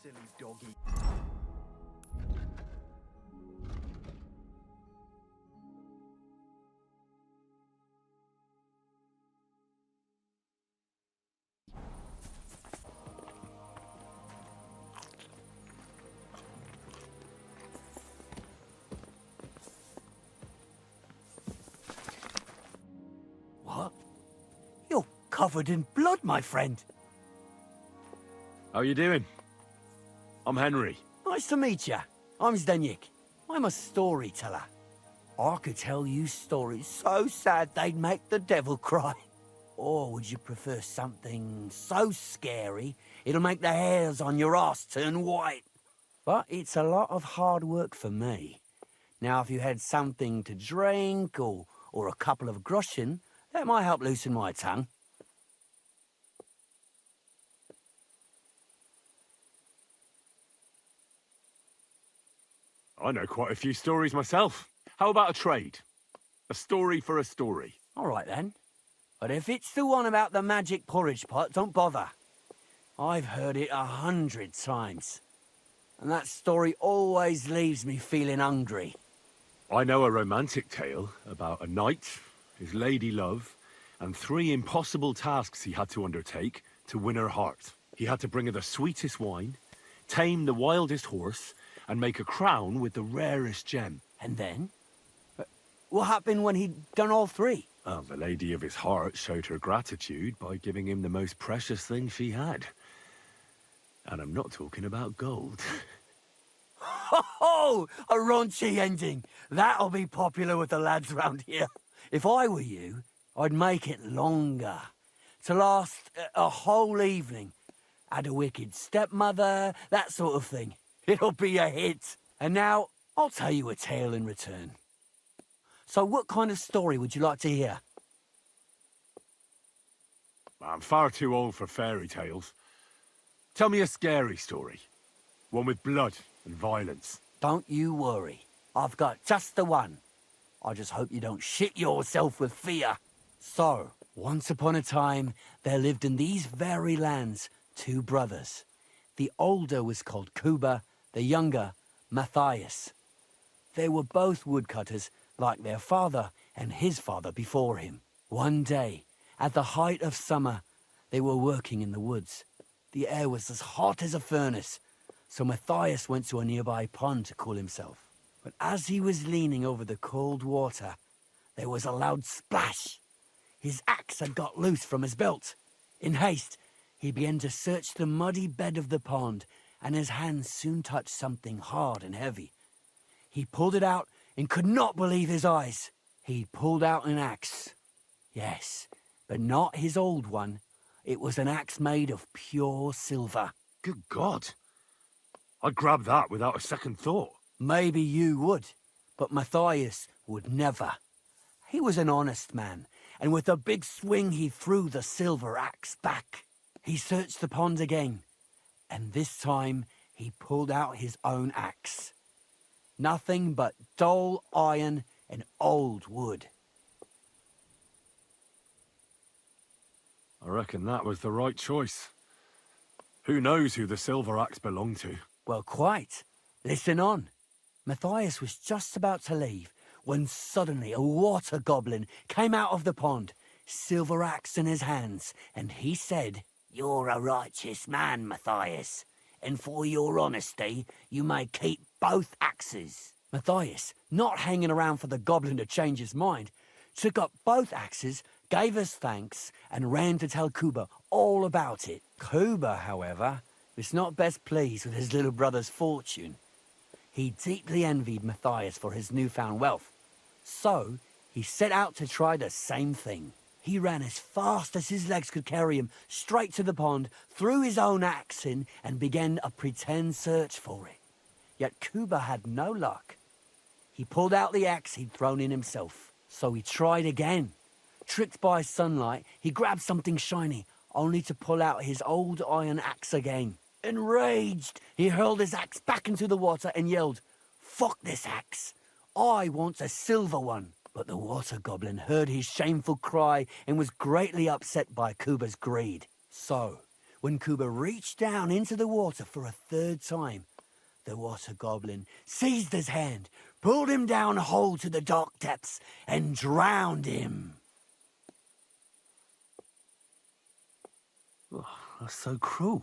silly doggy. What? You're covered in blood, my friend. How you doing? I'm Henry. Nice to meet you. I'm Zdeněk. I'm a storyteller. I could tell you stories so sad they'd make the devil cry. Or would you prefer something so scary it'll make the hairs on your ass turn white? But it's a lot of hard work for me. Now, if you had something to drink or a couple of groschen, that might help loosen my tongue. I know quite a few stories myself. How about a trade? A story for a story. All right, then. But if it's the one about the magic porridge pot, don't bother. I've heard it 100 times. And that story always leaves me feeling hungry. I know a romantic tale about a knight, his lady love, and 3 impossible tasks he had to undertake to win her heart. He had to bring her the sweetest wine, tame the wildest horse, and make a crown with the rarest gem. And then? What happened when he'd done all 3? Well, the lady of his heart showed her gratitude by giving him the most precious thing she had. And I'm not talking about gold. Ho! A raunchy ending. That'll be popular with the lads round here. If I were you, I'd make it longer. To last a whole evening. Add a wicked stepmother, that sort of thing. It'll be a hit. And now, I'll tell you a tale in return. So what kind of story would you like to hear? I'm far too old for fairy tales. Tell me a scary story. One with blood and violence. Don't you worry. I've got just the one. I just hope you don't shit yourself with fear. So, once upon a time, there lived in these very lands 2 brothers. The older was called Kuba, the younger, Matthias. They were both woodcutters, like their father and his father before him. One day, at the height of summer, they were working in the woods. The air was as hot as a furnace, so Matthias went to a nearby pond to cool himself. But as he was leaning over the cold water, there was a loud splash. His axe had got loose from his belt. In haste, he began to search the muddy bed of the pond, and his hands soon touched something hard and heavy. He pulled it out and could not believe his eyes. He pulled out an axe. Yes, but not his old one. It was an axe made of pure silver. Good God. I'd grab that without a second thought. Maybe you would, but Matthias would never. He was an honest man, and with a big swing he threw the silver axe back. He searched the pond again, and this time he pulled out his own axe. Nothing but dull iron and old wood. I reckon that was the right choice. Who knows who the silver axe belonged to? Well, quite. Listen on. Matthias was just about to leave when suddenly a water goblin came out of the pond, silver axe in his hands, and he said, "You're a righteous man, Matthias, and for your honesty, you may keep both axes." Matthias, not hanging around for the goblin to change his mind, took up both axes, gave us thanks, and ran to tell Kuba all about it. Kuba, however, was not best pleased with his little brother's fortune. He deeply envied Matthias for his newfound wealth. So, he set out to try the same thing. He ran as fast as his legs could carry him straight to the pond, threw his own axe in, and began a pretend search for it. Yet Kuba had no luck. He pulled out the axe he'd thrown in himself. So he tried again. Tricked by sunlight, he grabbed something shiny, only to pull out his old iron axe again. Enraged, he hurled his axe back into the water and yelled, "Fuck this axe! I want a silver one." But the water goblin heard his shameful cry and was greatly upset by Kuba's greed. So, When Kuba reached down into the water for a third time, the water goblin seized his hand, pulled him down whole to the dark depths, and drowned him. Oh, that's so cruel.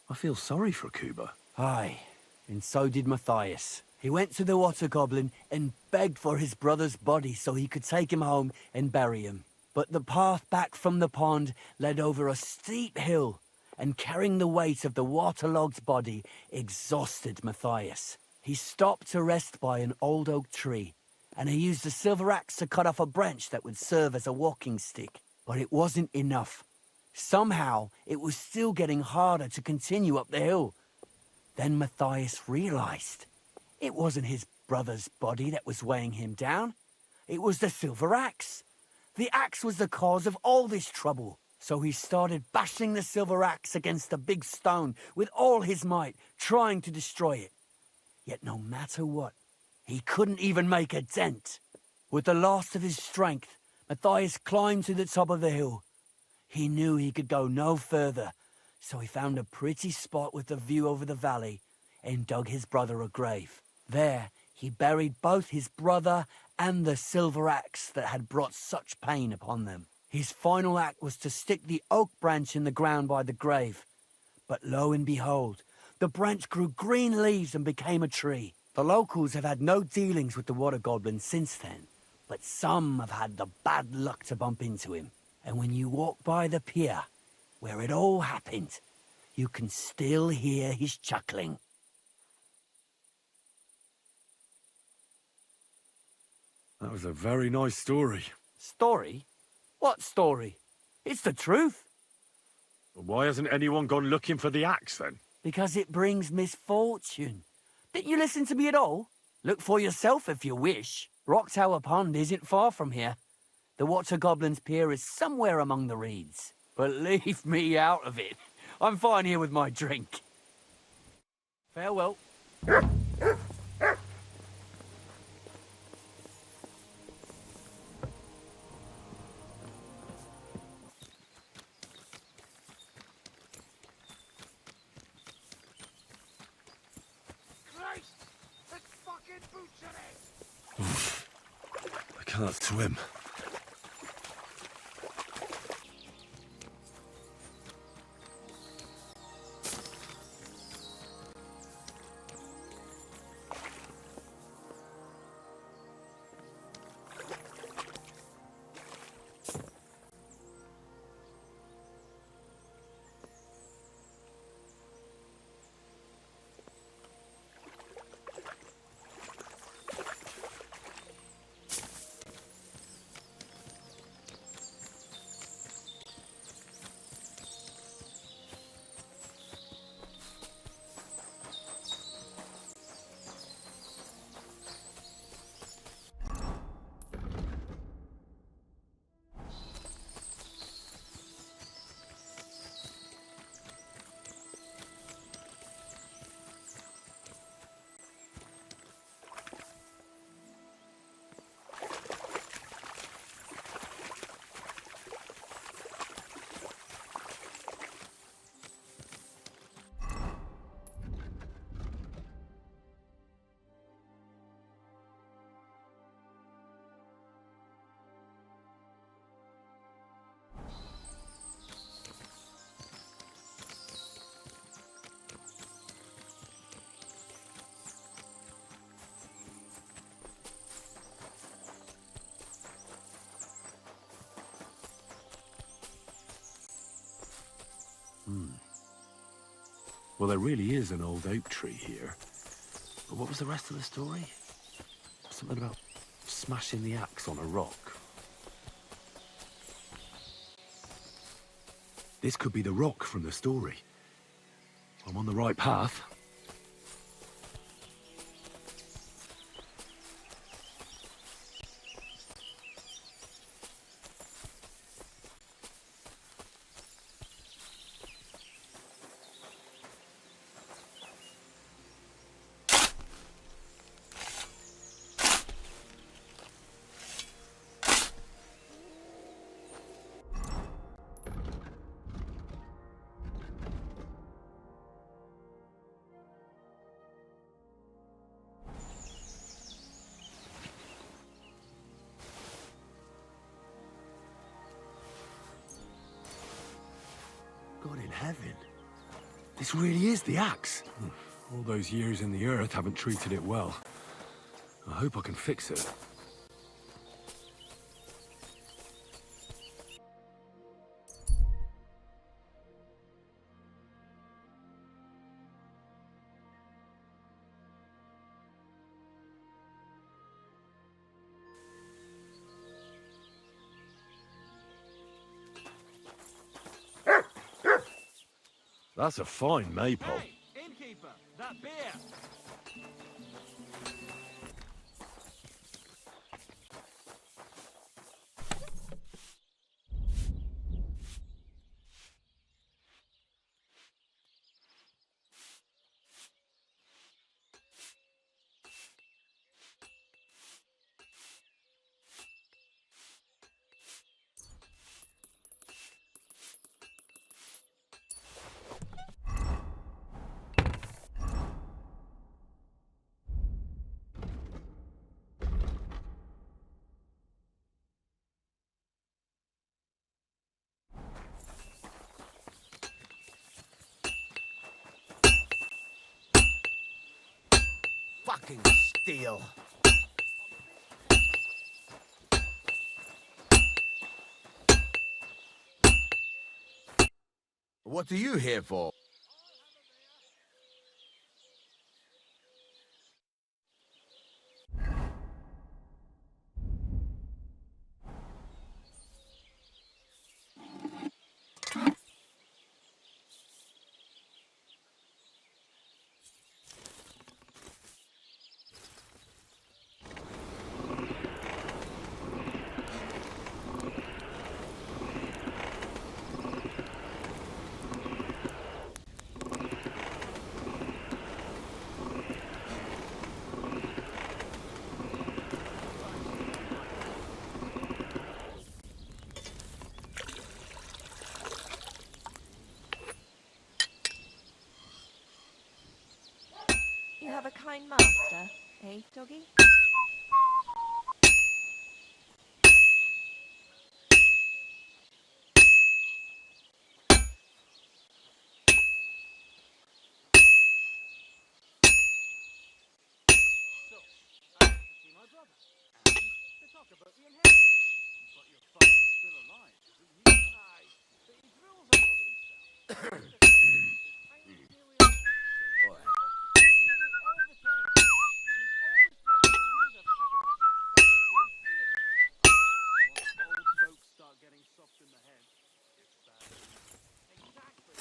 I feel sorry for Kuba. Aye, and so did Matthias. He went to the water goblin and begged for his brother's body so he could take him home and bury him. But the path back from the pond led over a steep hill, and carrying the weight of the waterlogged body exhausted Matthias. He stopped to rest by an old oak tree, and he used a silver axe to cut off a branch that would serve as a walking stick. But it wasn't enough. Somehow, it was still getting harder to continue up the hill. Then Matthias realized it wasn't his brother's body that was weighing him down. It was the silver axe. The axe was the cause of all this trouble. So he started bashing the silver axe against the big stone with all his might, trying to destroy it. Yet no matter what, he couldn't even make a dent. With the last of his strength, Matthias climbed to the top of the hill. He knew he could go no further, so he found a pretty spot with a view over the valley and dug his brother a grave. There, he buried both his brother and the silver axe that had brought such pain upon them. His final act was to stick the oak branch in the ground by the grave. But lo and behold, the branch grew green leaves and became a tree. The locals have had no dealings with the water goblin since then, but some have had the bad luck to bump into him. And when you walk by the pier, where it all happened, you can still hear his chuckling. That was a very nice story. Story? What story? It's the truth. But why hasn't anyone gone looking for the axe then? Because it brings misfortune. Didn't you listen to me at all? Look for yourself if you wish. Rock Tower Pond isn't far from here. The Water Goblin's Pier is somewhere among the reeds. But leave me out of it. I'm fine here with my drink. Farewell. I can't swim. Well, there really is an old oak tree here. But what was the rest of the story? Something about smashing the axe on a rock. This could be the rock from the story. I'm on the right path. in heaven. This really is the axe. All those years in the earth haven't treated it well. I hope I can fix it. That's a fine maypole. Hey, innkeeper, that beer! Fucking steel. What are you here for? You have a kind master, eh, doggy? So, I went to see my brother, and to talk about the inheritance. But your father's still alive, isn't he? Aye, but he drills all over himself. He's a tiny nearly all the time. And he's always threatening to use everything for himself if I don't go and see it. Once old folks start getting soft in the head, it's sad. Exactly.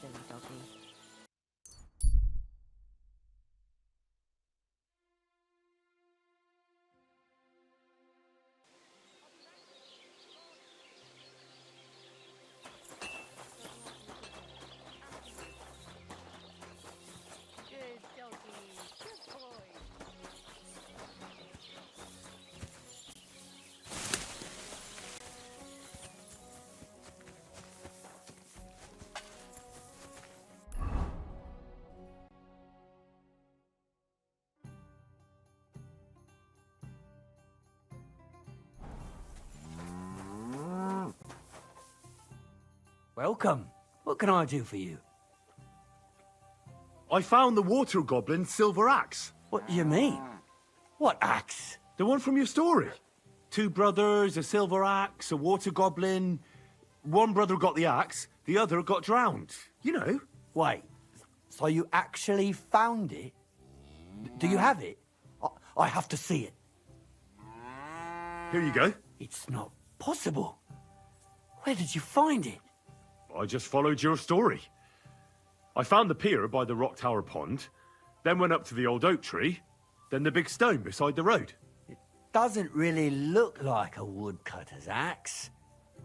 silly doggy. Good doggy. Good boy. Welcome. What can I do for you? I found the water goblin's silver axe. What do you mean? What axe? The one from your story. Two brothers, a silver axe, a water goblin. One brother got the axe, the other got drowned. You know. Wait, so you actually found it? Do you have it? I have to see it. Here you go. It's not possible. Where did you find it? I just followed your story. I found the pier by the rock tower pond, then went up to the old oak tree, then the big stone beside the road. Doesn't really look like a woodcutter's axe.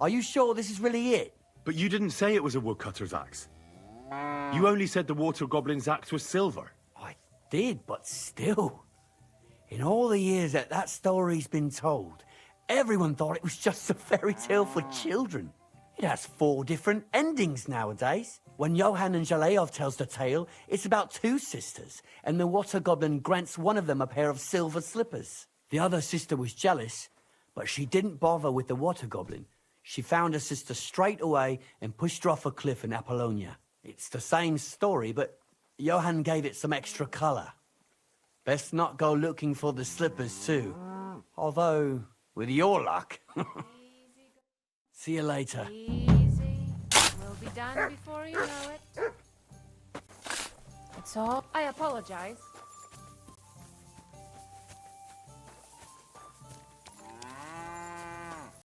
Are you sure this is really it? But you didn't say it was a woodcutter's axe. You only said the water goblin's axe was silver. I did, but still. In all the years that that story's been told, everyone thought it was just a fairy tale for children. It has 4 different endings nowadays. When Johann and Jalejov tells the tale, it's about 2 sisters, and the water goblin grants one of them a pair of silver slippers. The other sister was jealous, but she didn't bother with the water goblin. She found her sister straight away and pushed her off a cliff in Apollonia. It's the same story, but Johann gave it some extra colour. Best not go looking for the slippers too. Although, with your luck. See you later. Easy. We'll be done before you know it. It's all. I apologize.